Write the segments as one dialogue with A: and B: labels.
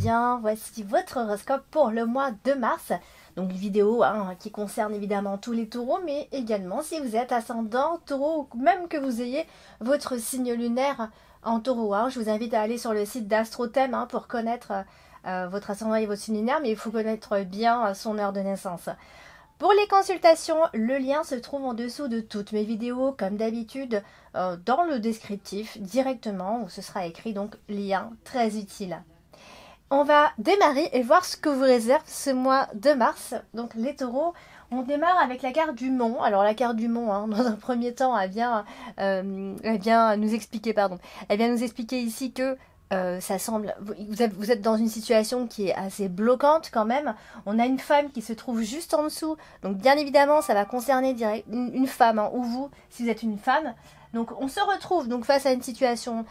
A: bien, voici votre horoscope pour le mois de mars. Donc une vidéo qui concerne évidemment tous les taureaux, mais également si vous êtes ascendant taureau ou même que vous ayez votre signe lunaire en taureau. Je vous invite à aller sur le site d'Astrothème pour connaître votre ascendant et votre signe lunaire, mais il faut connaître bien son heure de naissance. Pour les consultations, le lien se trouve en dessous de toutes mes vidéos, comme d'habitude, dans le descriptif, directement, où ce sera écrit, donc lien très utile. On va démarrer et voir ce que vous réserve ce mois de mars. Donc les taureaux, on démarre avec la carte du Mont. Alors la carte du Mont, dans un premier temps, elle vient nous expliquer, ici que ça semble, vous êtes dans une situation qui est assez bloquante quand même. On a une femme qui se trouve juste en dessous. Donc bien évidemment, ça va concerner une femme, ou vous, si vous êtes une femme. Donc on se retrouve donc face à une situation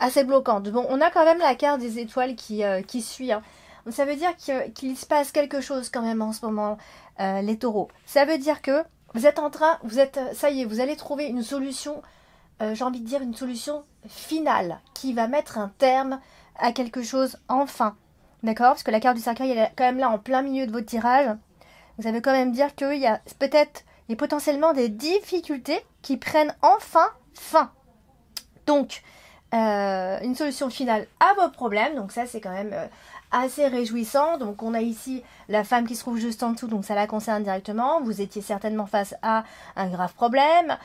A: assez bloquante. Bon, on a quand même la carte des étoiles qui suit. Donc ça veut dire qu'il se passe quelque chose quand même en ce moment, les taureaux. Ça veut dire que ça y est, vous allez trouver une solution. J'ai envie de dire une solution finale qui va mettre un terme à quelque chose enfin. D'accord? Parce que la carte du cercueil, elle est quand même là en plein milieu de votre tirage. Donc ça veut quand même dire qu'il y a potentiellement des difficultés qui prennent enfin fin. Donc, une solution finale à vos problèmes. Donc ça, c'est quand même assez réjouissant. Donc on a ici la femme qui se trouve juste en dessous, donc ça la concerne directement. Vous étiez certainement face à un grave problème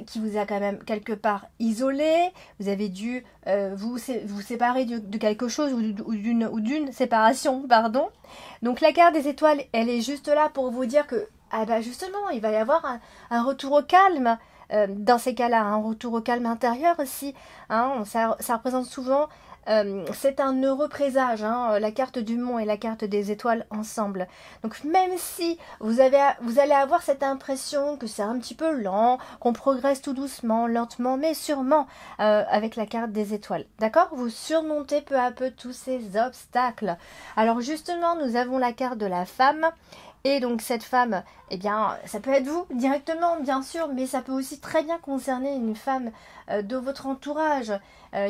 A: qui vous a quand même quelque part isolé. Vous avez dû vous séparer de quelque chose ou d'une séparation, pardon. Donc la carte des étoiles, elle est juste là pour vous dire que justement, il va y avoir un retour au calme. Dans ces cas-là, un retour au calme intérieur aussi. Ça représente souvent, c'est un heureux présage, la carte du Mont et la carte des étoiles ensemble. Donc même si vous allez avoir cette impression que c'est un petit peu lent, qu'on progresse tout doucement, lentement, mais sûrement avec la carte des étoiles. D'accord? Vous surmontez peu à peu tous ces obstacles. Alors justement, nous avons la carte de la femme. Et donc cette femme, ça peut être vous directement, bien sûr, mais ça peut aussi très bien concerner une femme de votre entourage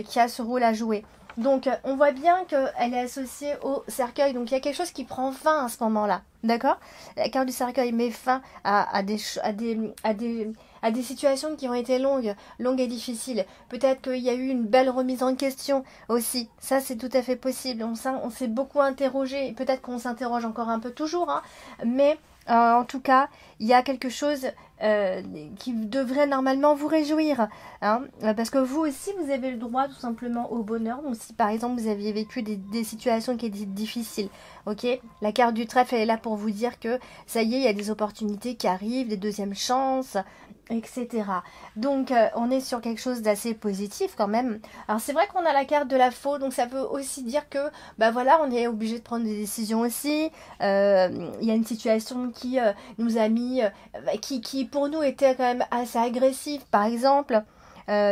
A: qui a ce rôle à jouer. Donc on voit bien qu'elle est associée au cercueil, donc il y a quelque chose qui prend fin à ce moment-là, d'accord? La carte du cercueil met fin à des situations qui ont été longues et difficiles. Peut-être qu'il y a eu une belle remise en question aussi. Ça, c'est tout à fait possible. On s'est beaucoup interrogé. Peut-être qu'on s'interroge encore un peu toujours, mais en tout cas, il y a quelque chose qui devrait normalement vous réjouir, parce que vous aussi, vous avez le droit tout simplement au bonheur. Donc si par exemple vous aviez vécu des situations qui étaient difficiles, ok, la carte du trèfle elle est là pour vous dire que ça y est, il y a des opportunités qui arrivent, des deuxièmes chances, etc. Donc on est sur quelque chose d'assez positif quand même. Alors c'est vrai qu'on a la carte de la faux, donc ça veut aussi dire que on est obligé de prendre des décisions aussi. Il y a une situation qui nous a mis, qui pour nous était quand même assez agressive, par exemple,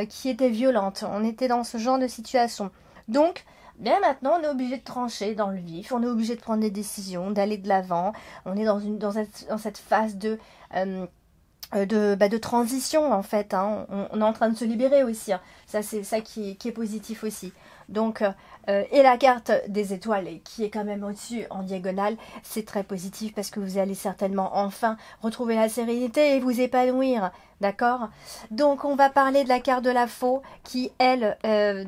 A: qui était violente. On était dans ce genre de situation. Donc bien maintenant, on est obligé de trancher dans le vif, on est obligé de prendre des décisions, d'aller de l'avant. On est dans cette phase de transition en fait. On est en train de se libérer aussi. Ça, c'est ça qui est positif aussi. Donc, et la carte des étoiles qui est quand même au-dessus en diagonale, c'est très positif parce que vous allez certainement enfin retrouver la sérénité et vous épanouir. D'accord? Donc on va parler de la carte de la faux qui, elle,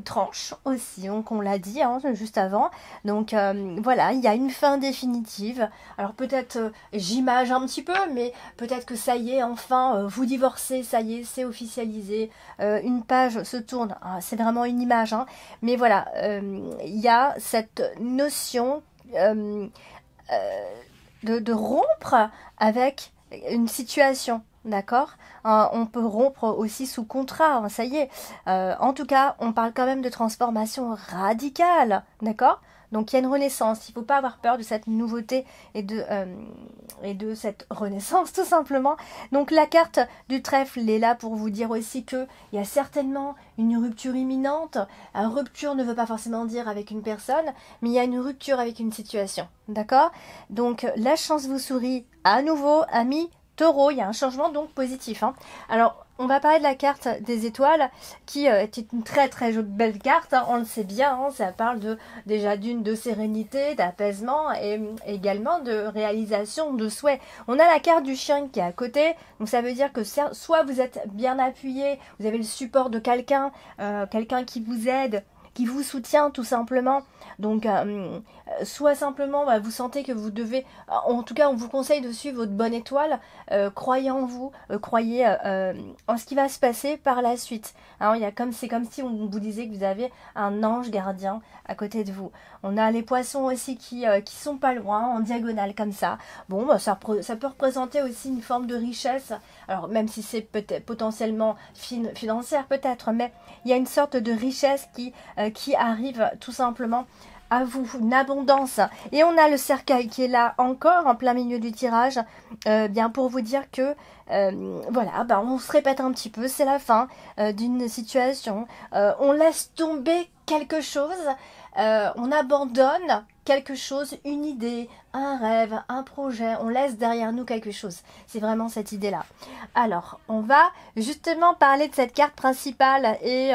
A: tranche aussi, donc on l'a dit juste avant. Donc voilà, il y a une fin définitive. Alors peut-être, j'image un petit peu, mais peut-être que ça y est, enfin, vous divorcez, ça y est, c'est officialisé. Une page se tourne, c'est vraiment une image, mais voilà, il y a cette notion de rompre avec une situation. D'accord? On peut rompre aussi sous contrat, ça y est. En tout cas, on parle quand même de transformation radicale, d'accord? Donc il y a une renaissance, il ne faut pas avoir peur de cette nouveauté et de cette renaissance tout simplement. Donc la carte du trèfle est là pour vous dire aussi qu'il y a certainement une rupture imminente. Rupture ne veut pas forcément dire avec une personne, mais il y a une rupture avec une situation, d'accord? Donc la chance vous sourit à nouveau, amis Taureau, il y a un changement donc positif. Alors, on va parler de la carte des étoiles, qui est une très très belle carte, hein, on le sait bien, hein, ça parle déjà de sérénité, d'apaisement et également de réalisation de souhaits. On a la carte du chien qui est à côté, donc ça veut dire que soit vous êtes bien appuyé, vous avez le support de quelqu'un, quelqu'un qui vous aide, qui vous soutient tout simplement. Donc, soit simplement, vous sentez que vous devez, en tout cas, on vous conseille de suivre votre bonne étoile. Croyez en vous, croyez en ce qui va se passer par la suite. Hein, c'est comme si on vous disait que vous avez un ange gardien à côté de vous. On a les poissons aussi qui sont pas loin, en diagonale comme ça. Bon, ça peut représenter aussi une forme de richesse. Alors, même si c'est peut-être potentiellement financière peut-être, mais il y a une sorte de richesse qui arrive tout simplement à vous, une abondance. Et on a le cercueil qui est là encore en plein milieu du tirage, bien pour vous dire que voilà, on se répète un petit peu, c'est la fin d'une situation, on laisse tomber quelque chose, on abandonne quelque chose, une idée, un rêve, un projet, on laisse derrière nous quelque chose. C'est vraiment cette idée-là. Alors, on va justement parler de cette carte principale et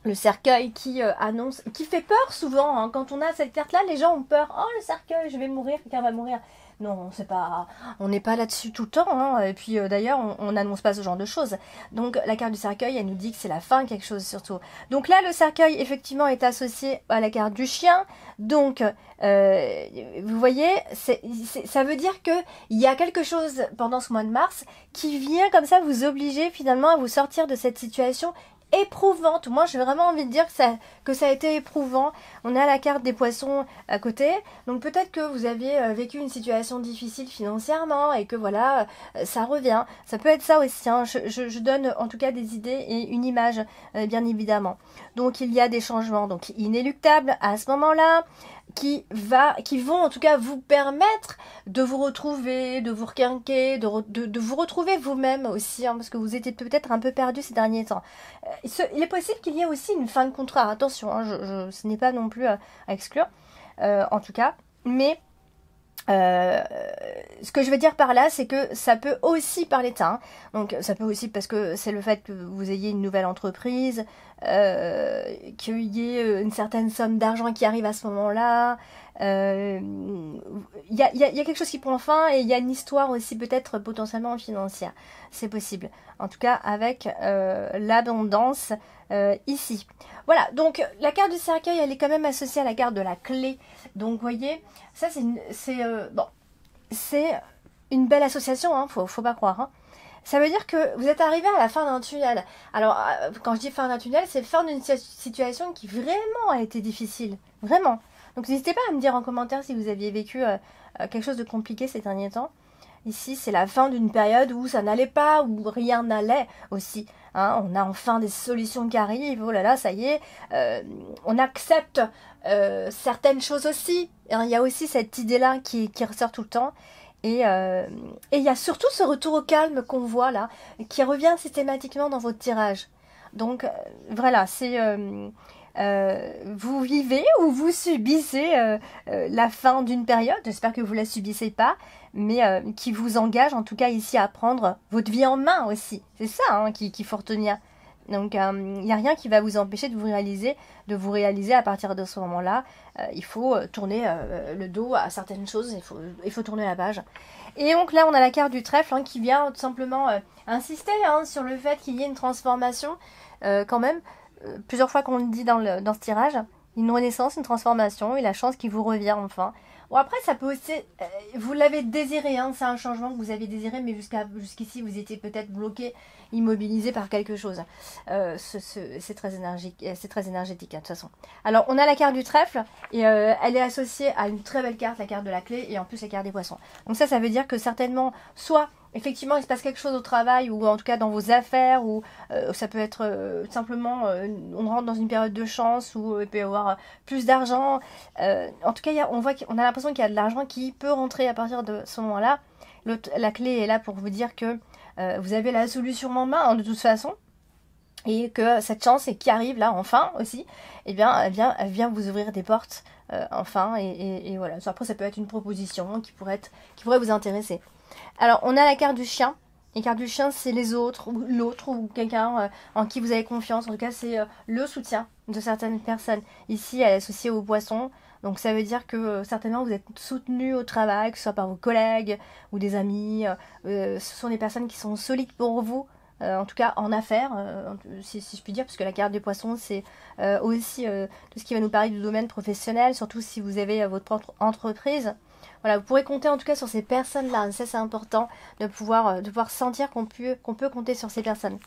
A: le cercueil qui annonce, qui fait peur souvent, hein. Quand on a cette carte-là, les gens ont peur. Oh, le cercueil, je vais mourir, quelqu'un va mourir. Non, on n'est pas là-dessus tout le temps, hein. Et puis d'ailleurs, on n'annonce pas ce genre de choses. Donc la carte du cercueil, elle nous dit que c'est la fin, quelque chose surtout. Donc là, le cercueil, effectivement, est associé à la carte du chien. Donc, vous voyez, ça veut dire que il y a quelque chose pendant ce mois de mars qui vient comme ça vous obliger finalement à vous sortir de cette situation éprouvante. Moi, j'ai vraiment envie de dire que ça a été éprouvant. On a la carte des poissons à côté. Donc peut-être que vous avez vécu une situation difficile financièrement et que voilà, ça revient. Ça peut être ça aussi, hein. Je donne en tout cas des idées et une image, bien évidemment. Donc il y a des changements donc inéluctables à ce moment-là, qui vont en tout cas vous permettre de vous retrouver, de vous requinquer, de vous retrouver vous-même aussi, hein, parce que vous étiez peut-être un peu perdu ces derniers temps. Il est possible qu'il y ait aussi une fin de contrat, attention, hein, ce n'est pas non plus à exclure, en tout cas, mais ce que je veux dire par là, c'est que ça peut aussi parler de ça, hein. Donc ça peut aussi parce que c'est le fait que vous ayez une nouvelle entreprise, qu'il y ait une certaine somme d'argent qui arrive à ce moment-là. Il y a quelque chose qui prend fin et il y a une histoire aussi peut-être potentiellement financière. C'est possible. En tout cas avec l'abondance ici. Voilà, donc la carte du cercueil, elle est quand même associée à la carte de la clé. Donc vous voyez, ça c'est une belle association, hein, faut pas croire, hein. Ça veut dire que vous êtes arrivé à la fin d'un tunnel. Alors, quand je dis fin d'un tunnel, c'est fin d'une situation qui vraiment a été difficile. Vraiment. Donc, n'hésitez pas à me dire en commentaire si vous aviez vécu quelque chose de compliqué ces derniers temps. Ici, c'est la fin d'une période où ça n'allait pas, où rien n'allait aussi. Hein, on a enfin des solutions qui arrivent. Oh là là, ça y est. On accepte certaines choses aussi. Hein, il y a aussi cette idée-là qui ressort tout le temps. Et il y a surtout ce retour au calme qu'on voit là, qui revient systématiquement dans votre tirage. Donc voilà, c'est vous vivez ou vous subissez la fin d'une période, j'espère que vous la subissez pas, mais qui vous engage en tout cas ici à prendre votre vie en main aussi. C'est ça, hein, qu'il faut retenir. Donc il n'y a rien qui va vous empêcher de vous réaliser à partir de ce moment-là. Il faut tourner le dos à certaines choses, il faut tourner la page. Et donc là on a la carte du trèfle, hein, qui vient tout simplement insister, hein, sur le fait qu'il y ait une transformation quand même. Plusieurs fois qu'on le dit dans ce tirage, une renaissance, une transformation et la chance qui vous revient enfin. Bon, après, ça peut aussi, vous l'avez désiré, hein, c'est un changement que vous avez désiré, mais jusqu'ici, vous étiez peut-être bloqué, immobilisé par quelque chose. C'est très énergique, hein, de toute façon. Alors, on a la carte du trèfle, et elle est associée à une très belle carte, la carte de la clé, et en plus la carte des poissons. Donc ça veut dire que certainement, soit effectivement il se passe quelque chose au travail, ou en tout cas dans vos affaires, ou ça peut être simplement, on rentre dans une période de chance, où il peut y avoir plus d'argent. En tout cas, on a l'impression qu'il y a de l'argent qui peut rentrer à partir de ce moment-là. La clé est là pour vous dire que vous avez la solution en main, hein, de toute façon. Et que cette chance qui arrive là, enfin, aussi, eh bien, elle vient vous ouvrir des portes, enfin, et voilà. Après, ça peut être une proposition qui pourrait vous intéresser. Alors, on a la carte du chien. Les cartes du chien, c'est les autres, ou l'autre, ou quelqu'un en qui vous avez confiance. En tout cas, c'est le soutien de certaines personnes. Ici, elle est associée aux poissons. Donc ça veut dire que certainement vous êtes soutenu au travail, que ce soit par vos collègues ou des amis. Ce sont des personnes qui sont solides pour vous. En tout cas en affaires, si je puis dire, parce que la carte des poissons, c'est aussi tout ce qui va nous parler du domaine professionnel, surtout si vous avez votre propre entreprise. Voilà, vous pourrez compter en tout cas sur ces personnes-là. Ça, c'est important de pouvoir sentir qu'on peut compter sur ces personnes.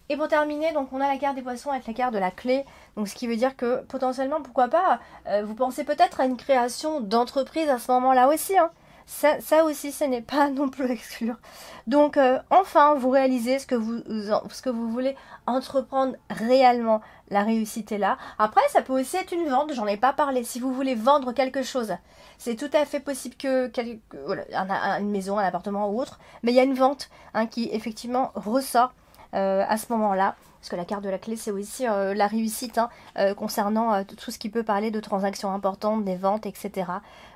A: Et pour terminer, donc on a la carte des poissons avec la carte de la clé. Donc ce qui veut dire que potentiellement, pourquoi pas, vous pensez peut-être à une création d'entreprise à ce moment-là aussi. Hein. Ça aussi, ce n'est pas non plus exclure. Donc enfin, vous réalisez ce que vous voulez entreprendre réellement. La réussite est là. Après, ça peut aussi être une vente, j'en ai pas parlé. Si vous voulez vendre quelque chose, c'est tout à fait possible que voilà, une maison, un appartement ou autre, mais il y a une vente qui effectivement ressort à ce moment-là. Parce que la carte de la clé, c'est aussi la réussite concernant tout ce qui peut parler de transactions importantes, des ventes, etc.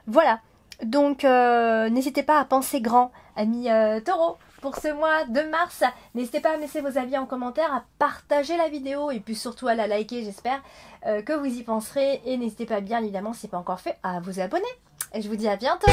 A: Voilà. Donc, n'hésitez pas à penser grand, amis taureaux, pour ce mois de mars. N'hésitez pas à me laisser vos avis en commentaire, à partager la vidéo et puis surtout à la liker, j'espère que vous y penserez. Et n'hésitez pas bien évidemment, si ce n'est pas encore fait, à vous abonner. Et je vous dis à bientôt.